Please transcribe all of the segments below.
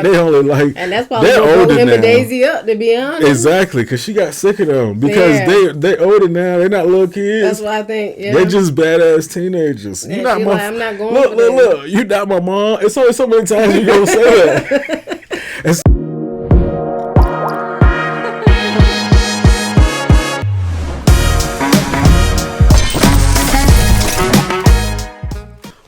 They only like, and that's probably they're what older broke him now. and Daisy up, to be honest. Exactly, because she got sick of them because they older now. They're not little kids. That's what I think. Yeah. They're just badass teenagers. And not my. Like, I'm not going. Look. You not my mom. It's only so many times you gonna say that.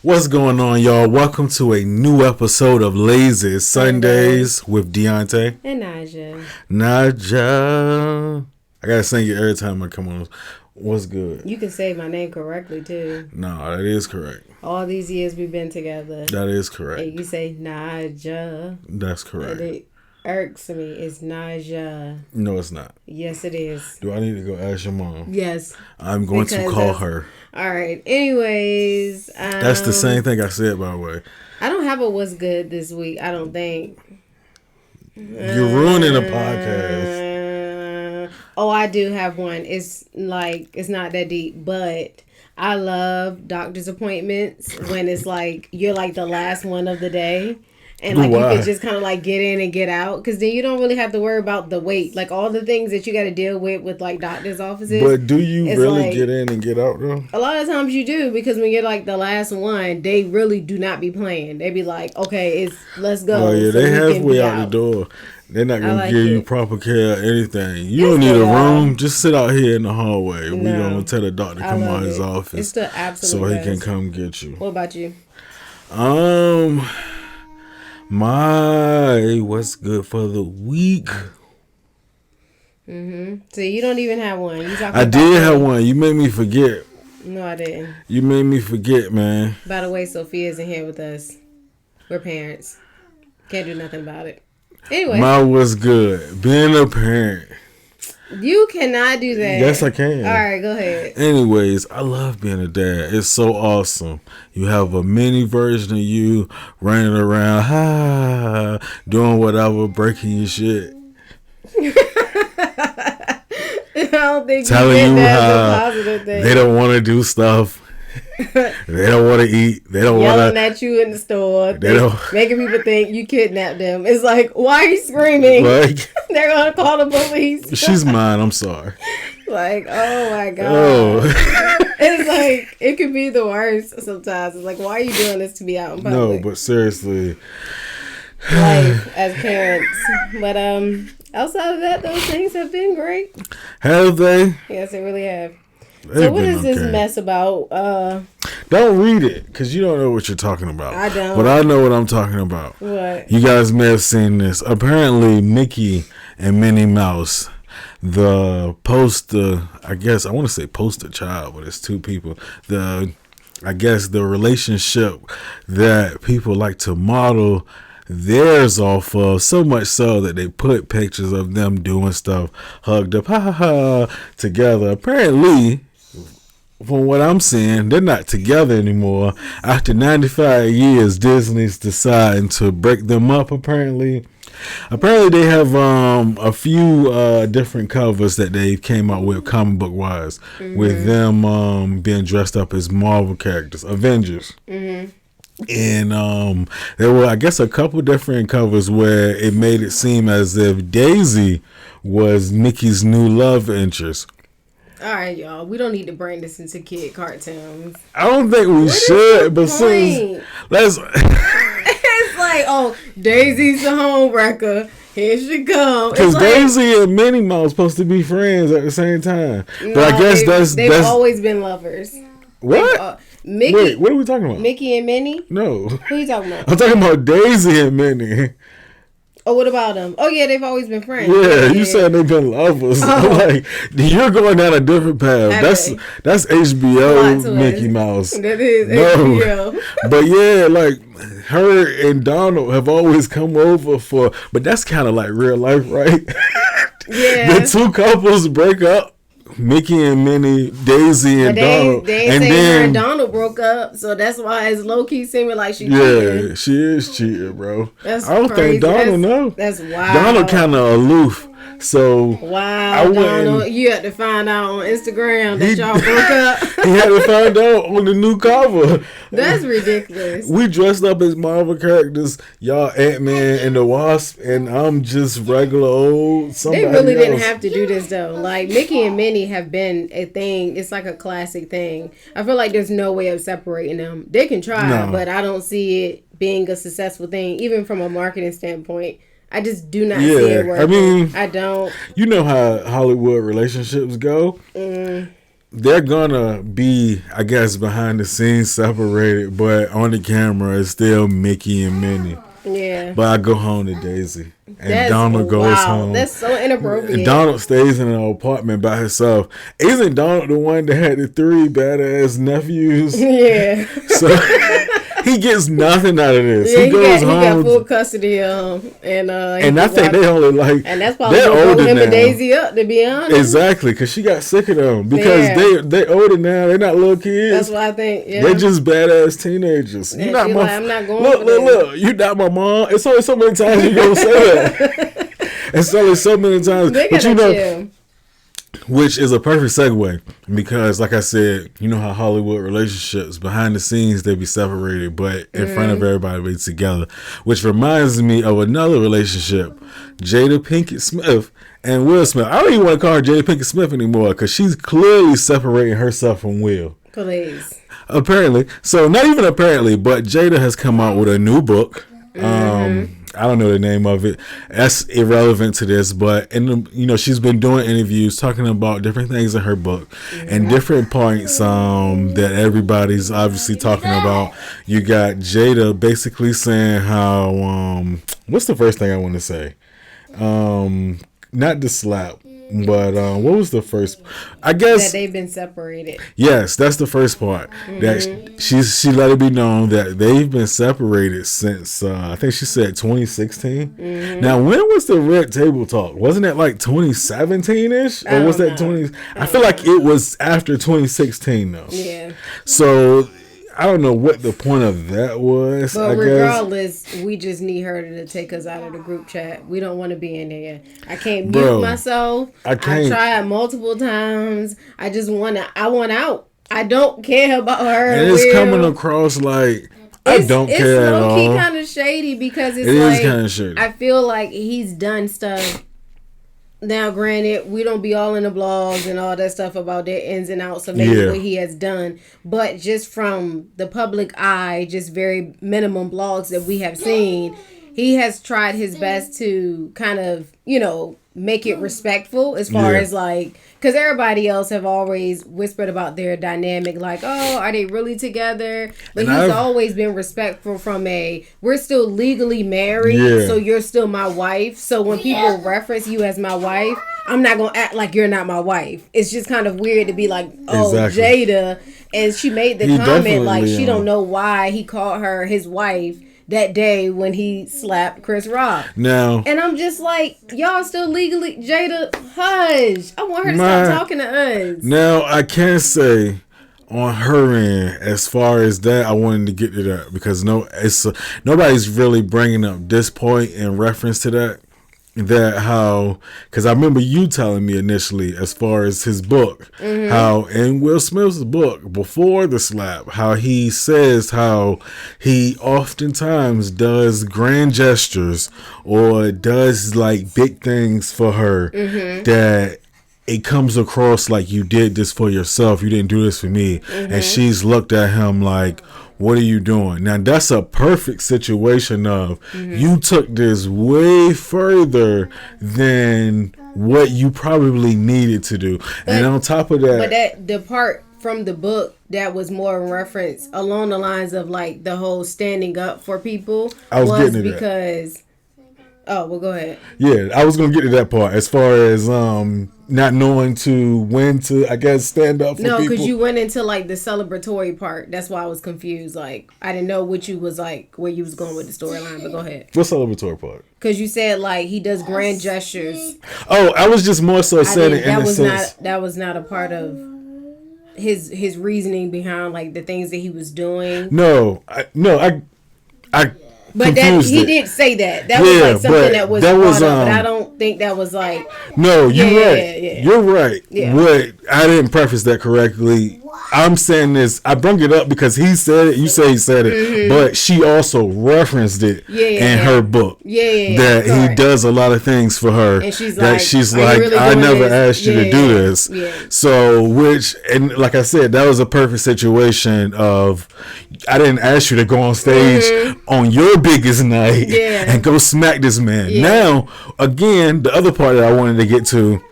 What's going on, y'all? Welcome to a new episode of Lazy Sundays with Dionte and NiJa. NiJa. I gotta sing it every time I come on. What's good? You can say my name correctly too. No, that is correct. All these years we've been together. That is correct. And you say NiJa. That's correct. And it irks me. It's NiJa. No, it's not. Yes, it is. Do I need to go ask your mom? Yes. I'm going to call her. All right. Anyways. That's the same thing I said, by the way. I don't have a what's good this week. I don't think. You're ruining the podcast. I do have one. It's not that deep, but I love doctor's appointments when it's like you're like the last one of the day. And like you can just kind of like get in and get out, because then you don't really have to worry about the wait, like all the things that you got to deal with like doctor's offices. But do you really like, get in and get out though? A lot of times you do, because when you're like the last one, they really do not be playing. They be like, okay, let's go. Oh yeah, so they halfway out the door. They're not gonna give you proper care or anything. You don't need a room. Just sit out here in the hallway. No, we gonna tell the doctor to come out his office. It's the absolute so best. He can come get you. What about you? What's good for the week? So you don't even have one. I did have one. You made me forget. No, I didn't. You made me forget, man. By the way, Sophia isn't here with us. We're parents. Can't do nothing about it. Anyway. My was good. Being a parent. You cannot do that. Yes, I can. All right, go ahead. Anyways, I love being a dad. It's so awesome. You have a mini version of you running around, doing whatever, breaking your shit. I don't think telling you how they don't want to do stuff. They don't want to eat. They don't want to yelling at you in the store. Making people think you kidnapped them. It's like, why are you screaming? Like, they're gonna call the police. She's mine. I'm sorry. Like, oh my god. It's like it could be the worst sometimes. It's like, why are you doing this to be out in public? No, but seriously, life as parents. But outside of that, those things have been great. Have they? Yes, they really have. So what is this mess about? Don't read it, because you don't know what you're talking about. I don't. But I know what I'm talking about. What? You guys may have seen this. Apparently, Mickey and Minnie Mouse, the poster, I guess, I want to say poster child, but it's two people. I guess the relationship that people like to model theirs off of, so much so that they put pictures of them doing stuff, hugged up, together. Apparently, from what I'm seeing, they're not together anymore. After 95 years, Disney's deciding to break them up. Apparently they have a few different covers that they came out with, comic book wise, with them being dressed up as Marvel characters, Avengers. And there were, I guess, a couple different covers where it made it seem as if Daisy was Mickey's new love interest. All right, y'all. We don't need to bring this into kid cartoons. I don't think we should, but since let's. It's like, oh, Daisy's the homewrecker. Here she comes. Because Daisy and Minnie Mouse supposed to be friends at the same time. No, but I guess they've always been lovers. What? Mickey, wait, what are we talking about? Mickey and Minnie? No. Who are you talking about? I'm talking about Daisy and Minnie. Oh, what about them? Oh, yeah, they've always been friends. Yeah, you said they've been lovers. Like, you're going down a different path. That's HBO Mickey Mouse. That is HBO. But yeah, like, her and Donald have always come over but that's kind of like real life, right? Yeah. The two couples break up. Mickey and Minnie, Daisy and Donald. They ain't saying her and Donald broke up, so that's why it's low key seeming like she cheating. Yeah, she is cheating, bro. That's I don't crazy. think Donald knows. That's wild. Donald kind of aloof. So wow, Donald, you had to find out on Instagram that y'all broke up. He had to find out on the new cover. That's ridiculous. We dressed up as Marvel characters. Y'all Ant-Man and the Wasp, and I'm just regular old somebody They really else. didn't have to do this though. Like Mickey and Minnie have been a thing. It's like a classic thing. I feel like there's no way of separating them. They can try, but I don't see it being a successful thing, even from a marketing standpoint. I just do not see it working. I mean, I don't. You know how Hollywood relationships go. They're gonna be, I guess, behind the scenes separated, but on the camera it's still Mickey and Minnie. Yeah. But I go home to Daisy, and Donald goes home. That's so inappropriate. And Donald stays in an apartment by himself. Isn't Donald the one that had the 3 badass nephews? Yeah. So he gets nothing out of this. Yeah, he goes home. He got full custody of him, and I think they only like. And that's probably what broke him and Daisy up, to be honest. Exactly, because she got sick of them because they older now. They're not little kids. That's what I think. Yeah. They're just badass teenagers. You're not my. Like, I'm not going. Look. You not my mom. It's only so many times you gonna say that. It's only so many times. But you know. Chill. Which is a perfect segue because, like I said, you know how Hollywood relationships, behind the scenes, they be separated, but in front of everybody, they together. Which reminds me of another relationship, Jada Pinkett Smith and Will Smith. I don't even want to call her Jada Pinkett Smith anymore because she's clearly separating herself from Will. Please. Apparently. So, not even apparently, but Jada has come out with a new book. I don't know the name of it. That's irrelevant to this, but she's been doing interviews talking about different things in her book and different points that everybody's obviously talking about. You got Jada basically saying how what's the first thing I want to say? Not the slap. But what was the first? I guess that they've been separated. Yes, that's the first part. That she let it be known that they've been separated since I think she said 2016. Now, when was the Red Table Talk? Wasn't it like 2017ish, or was that 20? I feel like it was after 2016 though. Yeah. So I don't know what the point of that was. But regardless, we just need her to take us out of the group chat. We don't want to be in there. I can't mute myself. I tried multiple times. I want out. I don't care about her. And it's coming across like I don't care at all. It's low-key kind of shady because it is kind of shady. I feel like he's done stuff. Now, granted, we don't be all in the blogs and all that stuff about their ins and outs of maybe what he has done. But just from the public eye, just very minimum blogs that we have seen, he has tried his best to kind of, make it respectful as far as like, because everybody else have always whispered about their dynamic, like, oh, are they really together? But he's always been respectful from we're still legally married, so you're still my wife. So when people reference you as my wife, I'm not going to act like you're not my wife. It's just kind of weird to be like, oh, Jada. And she made the comment like she don't know why he called her his wife that day when he slapped Chris Rock. Now, and I'm just like, y'all still legally, Jada, hush. I want her to stop talking to us. Now, I can't say on her end, as far as that, I wanted to get to that because nobody's really bringing up this point in reference to that. Because I remember you telling me initially, as far as his book, how in Will Smith's book before the slap, how he says how he oftentimes does grand gestures or does like big things for her that it comes across like you did this for yourself. You didn't do this for me. And she's looked at him like, what are you doing? Now, that's a perfect situation of you took this way further than what you probably needed to do. And on top of that... But the part from the book that was more in reference along the lines of like the whole standing up for people was because... Oh, well, go ahead. Yeah, I was going to get to that part as far as not knowing when to, I guess, stand up for people. No, because you went into, like, the celebratory part. That's why I was confused. Like, I didn't know what you was, like, where you was going with the storyline, but go ahead. What celebratory part? Because you said, like, he does grand gestures. Oh, I was just more so saying it in a sense. That was not a part of his reasoning behind, like, the things that he was doing. But that he did say that. That was like something that was brought up, but I don't think that was like. No, you're right. Yeah. You're right. Yeah. What I didn't preface that correctly. I'm saying this. I bring it up because he said it. You say he said it, but she also referenced it in her book. That he does a lot of things for her. And she's like, really I never asked you to do this. Yeah. So, and like I said, that was a perfect situation of I didn't ask you to go on stage on your biggest night and go smack this man. Yeah. Now, again, the other part that I wanted to get to,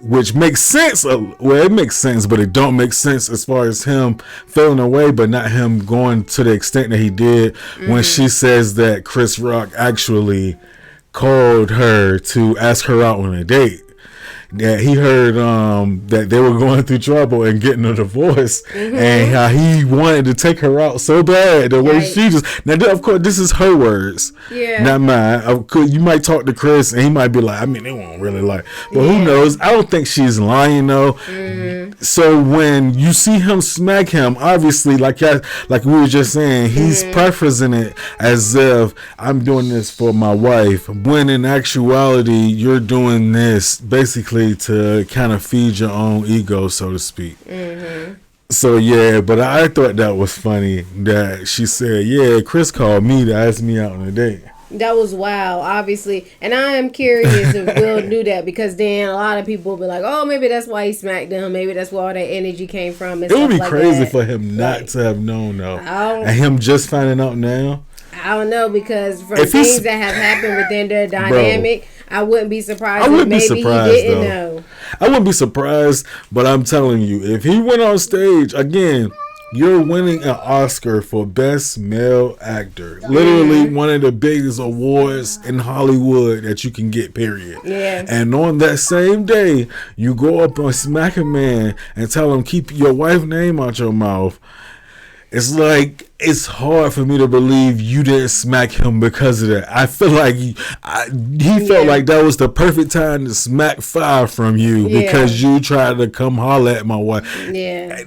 which makes sense. Well, it makes sense, but it don't make sense as far as him feeling away, but not him going to the extent that he did when she says that Chris Rock actually called her to ask her out on a date. That he heard that they were going through trouble and getting a divorce, and how he wanted to take her out so bad. The way she just now, of course, this is her words, not mine. You might talk to Chris, and he might be like, I mean, they won't really like, but who knows? I don't think she's lying though. So when you see him smack him, obviously, like we were just saying, he's prefacing it as if I'm doing this for my wife, when in actuality, you're doing this basically to kind of feed your own ego, so to speak. So yeah, but I thought that was funny that she said, yeah, Chris called me to ask me out on a date. That was wild, obviously. And I am curious if Will knew that, because then a lot of people will be like, oh, maybe that's why he smacked him. Maybe that's where all that energy came from. It would be like crazy for him not to have known, though. And him just finding out now. I don't know, because from things that have happened within their dynamic, I wouldn't be surprised if maybe he didn't know. I wouldn't be surprised, but I'm telling you, if he went on stage, again, you're winning an Oscar for Best Male Actor. Literally one of the biggest awards in Hollywood that you can get, period. Yeah. And on that same day, you go up and smack a man and tell him, keep your wife's name out your mouth. It's like, it's hard for me to believe you didn't smack him because of that. I feel like he felt like that was the perfect time to smack fire from you because you tried to come holler at my wife. Yeah.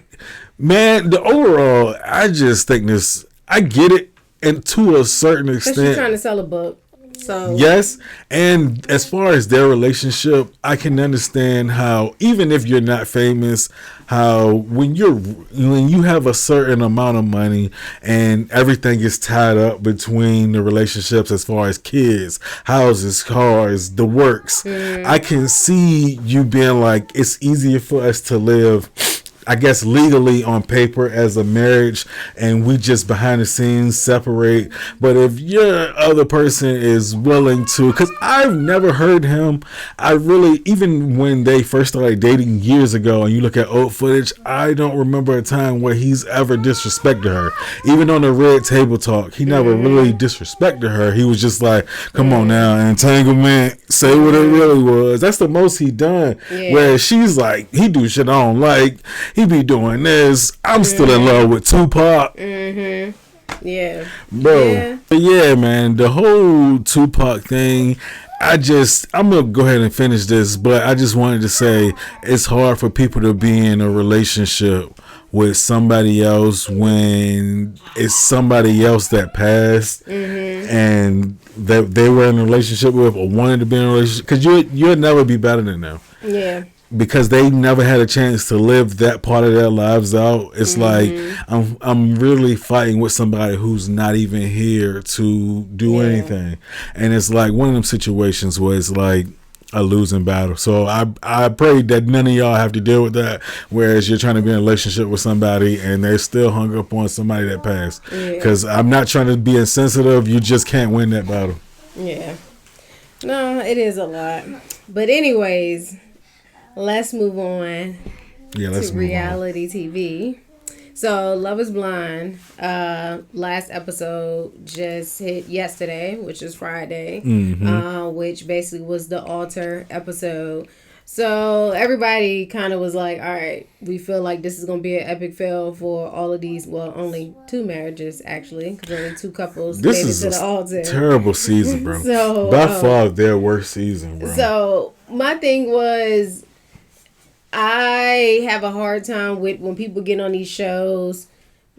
Man, the overall, I just think this, I get it, and to a certain extent. Because she's trying to sell a book. So yes, and as far as their relationship, I can understand how, even if you're not famous, how when you have a certain amount of money and everything is tied up between the relationships as far as kids, houses, cars, the works, I can see you being like, it's easier for us to live, I guess, legally on paper as a marriage, and we just behind the scenes separate. But if your other person is willing to, because I've never heard him, even when they first started dating years ago, and you look at old footage, I don't remember a time where he's ever disrespected her. Even on the Red Table Talk, he never really disrespected her. He was just like, come on now, entanglement, say what it really was. That's the most he done. Where she's like, he do shit I don't like, he be doing this, I'm still in love with Tupac. Yeah, bro. But yeah, man, the whole Tupac thing, I'm gonna go ahead and finish this, but I just wanted to say it's hard for people to be in a relationship with somebody else when it's somebody else that passed and that they were in a relationship with or wanted to be in a relationship, because you'll never be better than them. Yeah. Because they never had a chance to live that part of their lives out. It's like I'm really fighting with somebody who's not even here to do anything, and it's like one of them situations where it's like a losing battle. So I pray that none of y'all have to deal with that. Whereas you're trying to be in a relationship with somebody and they're still hung up on somebody that passed. Because I'm not trying to be insensitive. You just can't win that battle. Yeah. No, it is a lot. But anyways, let's move on to reality TV. So, Love is Blind, last episode just hit yesterday, which is Friday, which basically was the altar episode. So, everybody kind of was like, all right, we feel like this is going to be an epic fail for all of these, well, only 2 marriages, actually, because only 2 couples made it to the altar. This is a terrible season, bro. So, by far, their worst season, bro. So, my thing was, I have a hard time with when people get on these shows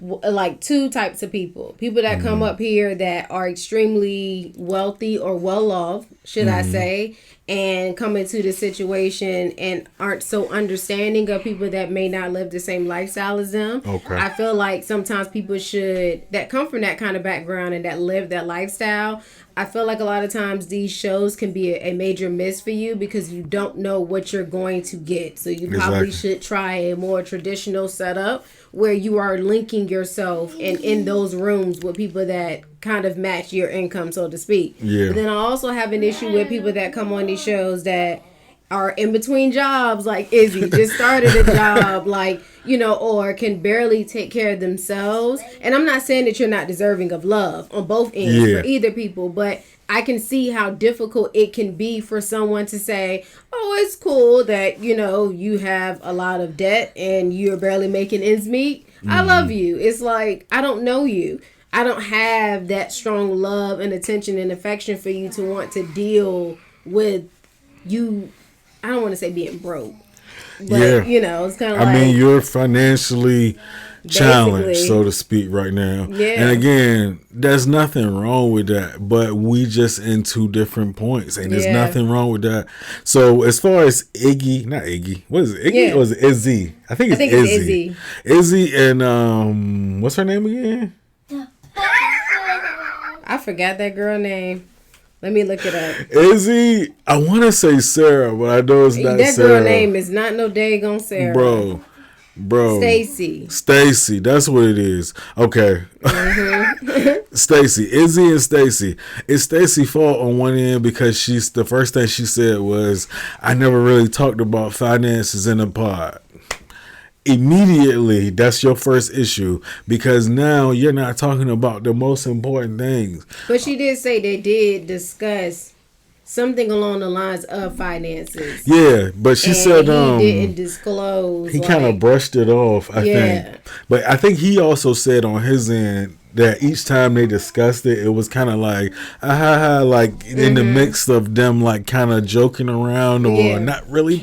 like two types of people that come up here that are extremely wealthy or well off, should I say, and come into the situation and aren't so understanding of people that may not live the same lifestyle as them. Okay. I feel like sometimes people that come from that kind of background and that live that lifestyle, I feel like a lot of times these shows can be a major miss for you because you don't know what you're going to get. So you probably should try a more traditional setup where you are linking yourself and in those rooms with people that kind of match your income, so to speak. Yeah. But then I also have an issue with people that come on these shows that are in between jobs, like Izzy just started a job, like, you know, or can barely take care of themselves. And I'm not saying that you're not deserving of love on both ends for either people, but I can see how difficult it can be for someone to say, oh, it's cool that, you know, you have a lot of debt and you're barely making ends meet. I love you. It's like, I don't know you. I don't have that strong love and attention and affection for you to want to deal with you. I don't want to say being broke, but you know, it's kind of like, I mean, you're financially challenged, so to speak, right now. Yeah. And again, there's nothing wrong with that, but we just in two different points, and there's nothing wrong with that. So as far as not Iggy, what is it? Iggy or is it Izzy? I think it's Izzy. Izzy and what's her name again? I forgot that girl name. Let me look it up. Izzy, I want to say Sarah, but I know it's not that Sarah. That girl name is not no daggone Sarah. Bro. Stacey, that's what it is. Okay. Stacey, Izzy and Stacey. It's Stacey's fault on one end because the first thing she said was, I never really talked about finances in a pod. Immediately, that's your first issue because now you're not talking about the most important things. But she did say they did discuss something along the lines of finances. Yeah, but she said he didn't disclose. He kind of brushed it off, I think. But I think he also said on his end that each time they discussed it, it was kind of like, like in the mix of them like kind of joking around or not really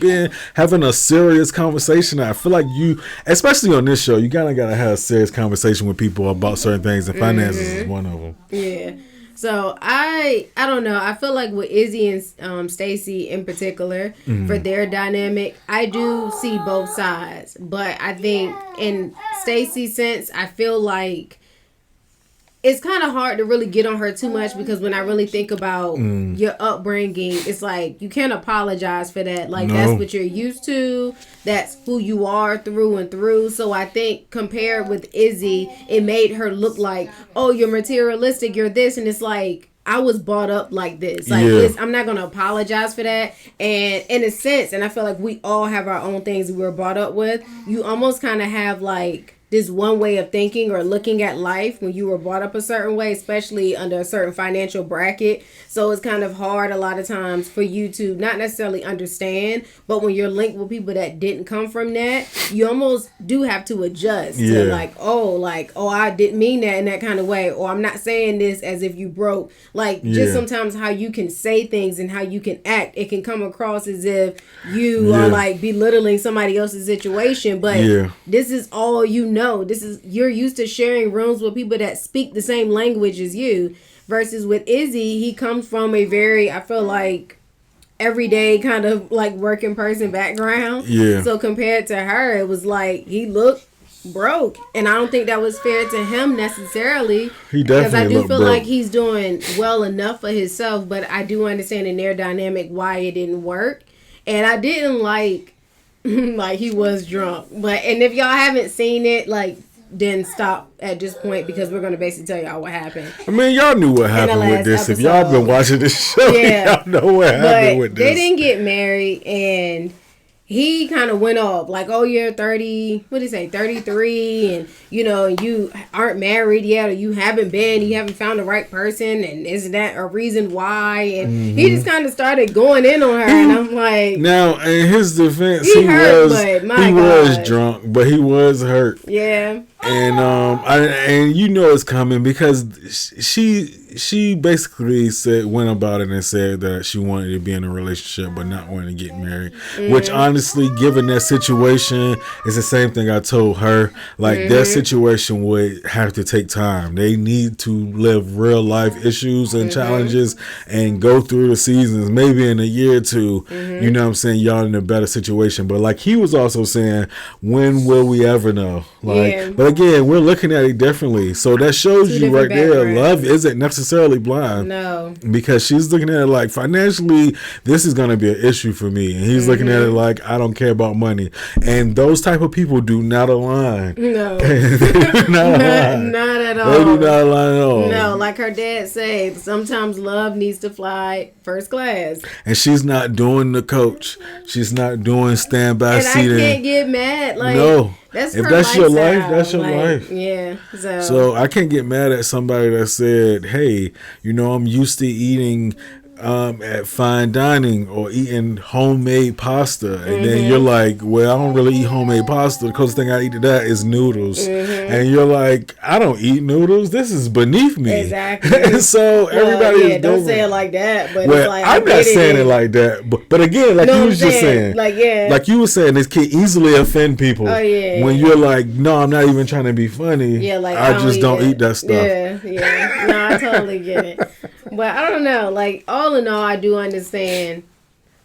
having a serious conversation. I feel like you, especially on this show, you kind of got to have a serious conversation with people about certain things, and finances is one of them. Yeah. So I don't know. I feel like with Izzy and Stacey in particular, for their dynamic, I do see both sides. But I think in Stacey's sense, I feel like it's kind of hard to really get on her too much because when I really think about your upbringing, it's like you can't apologize for that. Like that's what you're used to. That's who you are through and through. So I think compared with Izzy, it made her look like, oh, you're materialistic, you're this. And it's like, I was brought up like this. Like I'm not going to apologize for that. And in a sense, and I feel like we all have our own things we were brought up with. You almost kind of have like this one way of thinking or looking at life when you were brought up a certain way, especially under a certain financial bracket. So it's kind of hard a lot of times for you to not necessarily understand, but when you're linked with people that didn't come from that, you almost do have to adjust to like, oh, I didn't mean that in that kind of way, or I'm not saying this as if you broke. Like just sometimes how you can say things and how you can act, it can come across as if you are like belittling somebody else's situation, but this is all you know. You're used to sharing rooms with people that speak the same language as you, versus with Izzy, he comes from a very, I feel like, everyday kind of like working person background. Yeah. So compared to her, it was like he looked broke, and I don't think that was fair to him necessarily. He definitely because I do feel broke. Like he's doing well enough for himself, but I do understand in their dynamic why it didn't work, and I didn't like he was drunk. And if y'all haven't seen it, like, then stop at this point because we're going to basically tell y'all what happened. I mean, y'all knew what happened with this. Episode. If y'all been watching this show, y'all know what happened with this. They didn't get married, and he kind of went off like, oh, you're 30, what did he say, 33, and, you know, you aren't married yet, or you haven't found the right person, and isn't that a reason why? And he just kind of started going in on her, and I'm like... Now, in his defense, he was drunk, but he was hurt. Yeah. And and you know it's coming because she she basically went about it and said that she wanted to be in a relationship but not wanting to get married. Which honestly, given that situation, is the same thing I told her. Like their situation would have to take time. They need to live real life issues and challenges and go through the seasons. Maybe in a year or two, you know what I'm saying, y'all in a better situation. But like he was also saying, when will we ever know? Like, but again, we're looking at it differently. So that shows you right there, love isn't necessarily blind. No. Because she's looking at it like, financially, this is going to be an issue for me. And he's looking at it like, I don't care about money. And those type of people do not align. No. not at all. They do not align at all. No, like her dad said, sometimes love needs to fly first class. And she's not doing the coach. She's not doing standby seating. And I can't get mad. Like, no. That's if her that's lifestyle. your life, that's your life. Yeah. So I can't get mad at somebody that said, hey, you know, I'm used to eating at fine dining or eating homemade pasta, and then you're like, well, I don't really eat homemade pasta. The closest thing I eat to that is noodles, and you're like, I don't eat noodles. This is beneath me. Exactly. So everybody is don't say it like that. But well, it's like, I'm not saying it like that. But again, like you was just saying, like you were saying, this can easily offend people. Oh yeah. When you're like, no, I'm not even trying to be funny. Yeah, like I just don't eat that stuff. Yeah. No, I totally get it. But I don't know. Like, all in all, I do understand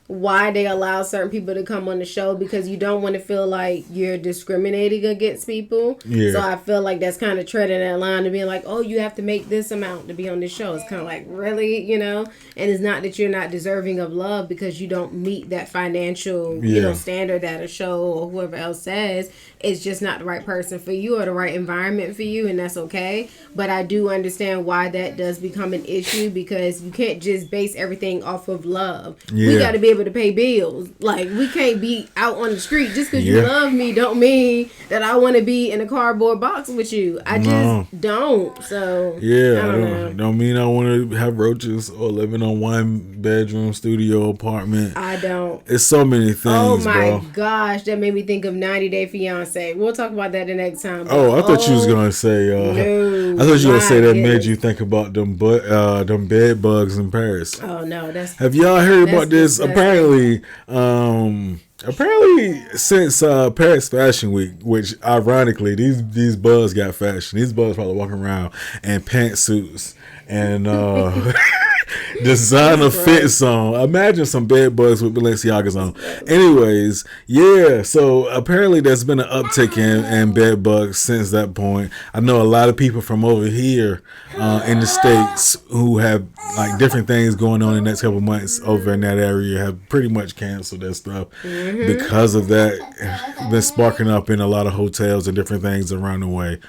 why they allow certain people to come on the show, because you don't want to feel like you're discriminating against people. Yeah. So I feel like that's kind of treading that line to being like, oh, you have to make this amount to be on the show. It's kind of like, really, you know? And it's not that you're not deserving of love because you don't meet that financial, you know, standard that a show or whoever else says. It's just not the right person for you or the right environment for you, and that's okay. But I do understand why that does become an issue, because you can't just base everything off of love. Yeah. We got to be able to pay bills. Like, we can't be out on the street. Just because you love me don't mean that I want to be in a cardboard box with you. I just don't. So I don't mean I want to have roaches or live in a 1-bedroom studio apartment. I don't. It's so many things. Oh my gosh, that made me think of 90 Day Fiance. We'll talk about that the next time. Oh, I thought you was gonna say. No, I thought you were gonna say that made you think about them bed bugs in Paris. Oh no, that's. Have y'all heard about this? Apparently, since Paris Fashion Week, which ironically these bugs got fashion. These bugs probably walking around in pantsuits and designer fits on. Imagine some bed bugs with Balenciagas on. Anyways, so apparently there's been an uptick in bed bugs since that point. I know a lot of people from over here in the States who have like different things going on in the next couple of months over in that area have pretty much canceled their stuff because of that. Been sparking up in a lot of hotels and different things around the way.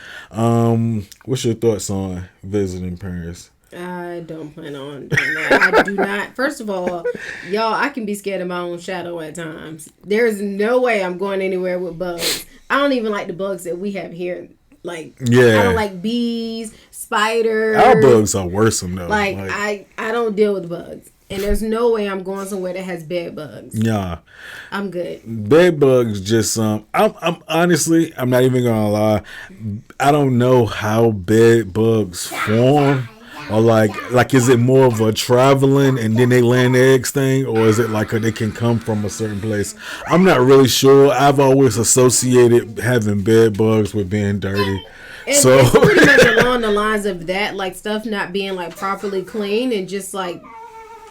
What's your thoughts on visiting Paris? I don't plan on doing that. I do not. First of all, y'all, I can be scared of my own shadow at times. There's no way I'm going anywhere with bugs. I don't even like the bugs that we have here. Like, I don't like bees, spiders. Our bugs are worse than those. Like, I don't deal with bugs. And there's no way I'm going somewhere that has bed bugs. Yeah. I'm good. Bed bugs just I'm honestly, I'm not even gonna lie. I don't know how bed bugs form. Or like is it more of a traveling and then they land eggs thing, or is it like they can come from a certain place? I'm not really sure. I've always associated having bed bugs with being dirty. And so it's pretty much along the lines of that, like stuff not being like properly clean and just like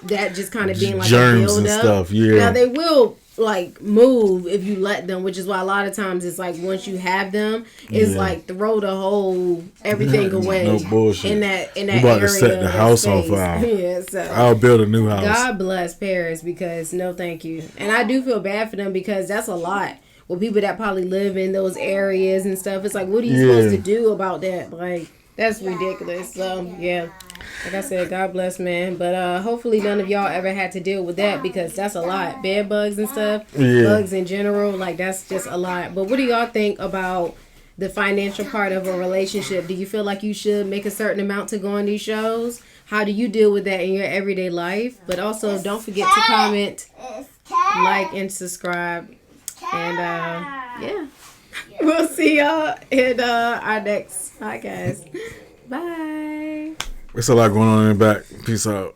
that, just kind of being like germs a and stuff. Yeah. Now they will like move if you let them, which is why a lot of times it's like once you have them, it's like throw the whole everything away. No bullshit. In that we about area. To set the house on fire. Yeah, so I'll build a new house. God bless Paris, because no thank you. And I do feel bad for them because that's a lot. Well, people that probably live in those areas and stuff, it's like, what are you supposed to do about that? Like, that's ridiculous. So yeah, like I said, God bless, man. But hopefully none of y'all ever had to deal with that, because that's a lot. Bed bugs and stuff, bugs in general, like that's just a lot. But what do y'all think about the financial part of a relationship? Do you feel like you should make a certain amount to go on these shows? How do you deal with that in your everyday life? But also, don't forget to comment, like, and subscribe. And we'll see y'all in our next podcast. Bye. It's a lot going on in the back. Peace out.